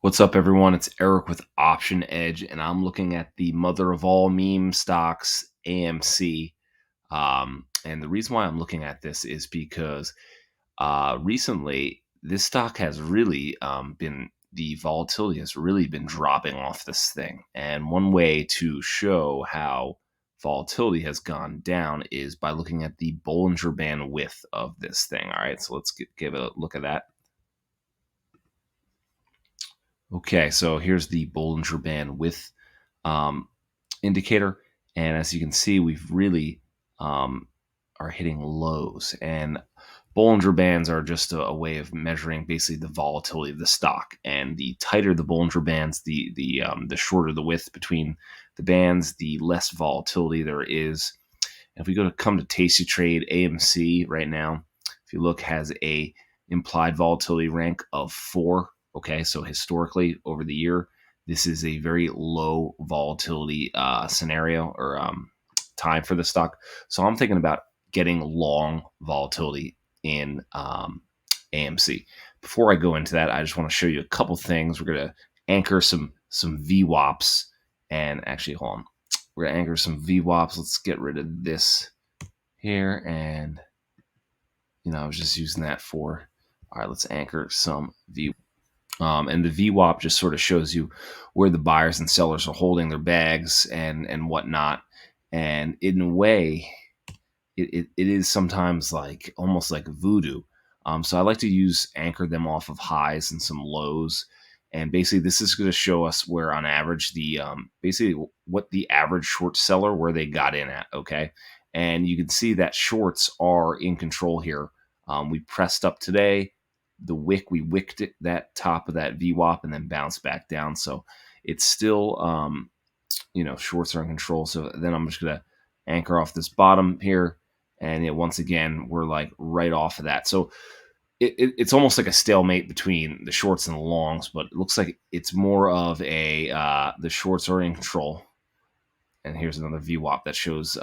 What's up, everyone? It's Eric with Option Edge, and I'm looking at the mother of all meme stocks, AMC. And the reason why I'm looking at this is because recently this stock has really the volatility has really been dropping off this thing. And one way to show how volatility has gone down is by looking at the Bollinger Band width of this thing. All right, so let's give a look at that. Okay, so here's the Bollinger Band width um, indicator, and as you can see, we've really are hitting lows. And Bollinger Bands are just a way of measuring basically the volatility of the stock. And the tighter the Bollinger Bands, the shorter the width between the bands, the less volatility there is. And if we come to Tasty Trade, AMC right now, if you look, has a implied volatility rank of 4. Okay, so historically over the year, this is a very low volatility scenario or time for the stock. So I'm thinking about getting long volatility in AMC. Before I go into that, I just want to show you a couple things. We're going to anchor some VWAPs, and actually, hold on. We're going to anchor some VWAPs. Let's get rid of this here, and I was just using that for. All right, let's anchor some V. And the VWAP just sort of shows you where the buyers and sellers are holding their bags and whatnot. And in a way, it is sometimes like almost like voodoo. So I like to anchor them off of highs and some lows. And basically, this is going to show us where, on average, basically what the average short seller, where they got in at. Okay, and you can see that shorts are in control here. We pressed up today. We wicked it, that top of that VWAP, and then bounced back down. So it's still, shorts are in control. So then I'm just gonna anchor off this bottom here, and once again we're like right off of that. So it's almost like a stalemate between the shorts and the longs, but it looks like it's more of a the shorts are in control. And here's another VWAP that shows,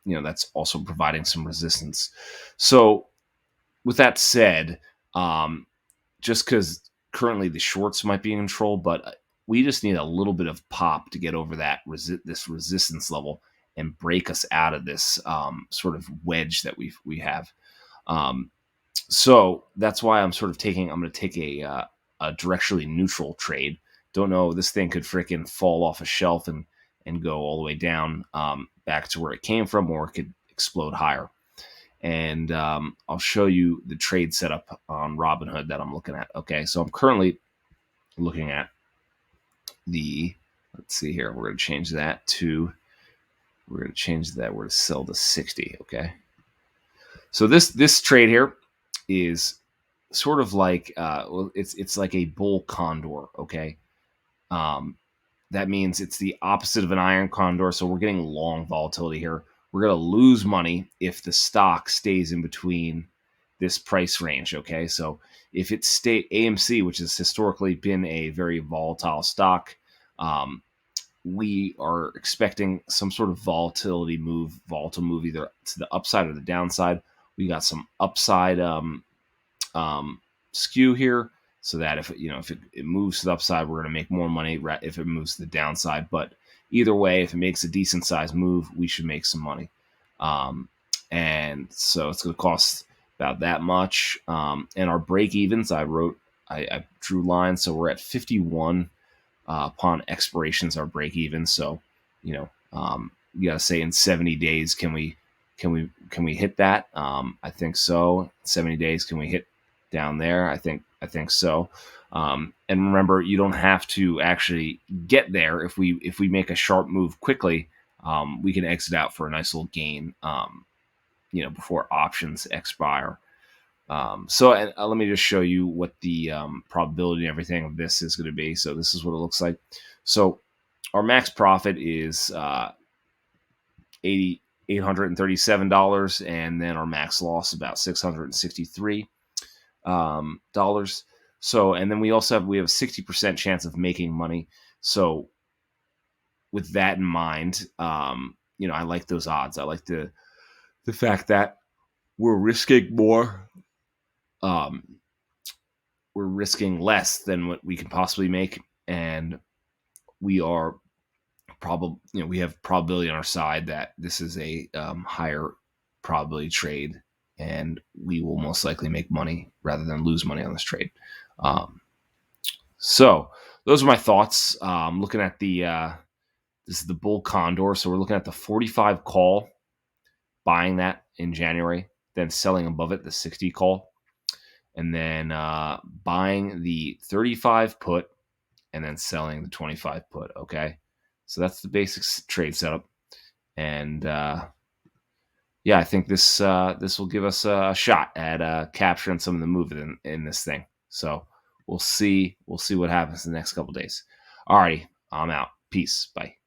that's also providing some resistance. So with that said, just because currently the shorts might be in control, but we just need a little bit of pop to get over this resistance level and break us out of this sort of wedge that we have. So that's why I'm going to take a directionally neutral trade. Don't know, this thing could freaking fall off a shelf and go all the way down back to where it came from, or it could explode higher. And I'll show you the trade setup on Robinhood that I'm looking at. Okay, so I'm currently looking at let's see here. We're going to change that we're going to sell to 60. Okay, so this trade here is sort of like it's like a bull condor. Okay, that means it's the opposite of an iron condor. So we're getting long volatility here. We're going to lose money if the stock stays in between this price range. Okay, so if it stay AMC, which has historically been a very volatile stock, we are expecting some sort of volatile move either to the upside or the downside. We got some upside skew here, so that if it moves to the upside, we're going to make more money. If it moves to the downside, but either way, if it makes a decent size move, we should make some money. And so it's going to cost about that much. And our break evens, I drew lines, so we're at 51 upon expirations. Our break even. So you got to say in 70 days, can we hit that? I think so. 70 days, can we hit down there? I think so. And remember, you don't have to actually get there. If we make a sharp move quickly, we can exit out for a nice little gain, before options expire. So let me just show you what the probability and everything of this is going to be. So this is what it looks like. So our max profit is $837, and then our max loss about $663. So, and then we have a 60% chance of making money. So with that in mind, I like those odds. I like the fact that we're risking more. we're risking less than what we can possibly make, and we are we have probability on our side that this is a higher probability trade, and we will most likely make money rather than lose money on this trade. So those are my thoughts. Looking at this is the bull condor, so we're looking at the 45 call, buying that in January, then selling above it, the 60 call, and then buying the 35 put, and then selling the 25 put. Okay, so that's the basic trade setup, and I think this will give us a shot at capturing some of the movement in this thing. So we'll see what happens in the next couple days. Alrighty, I'm out. Peace. Bye.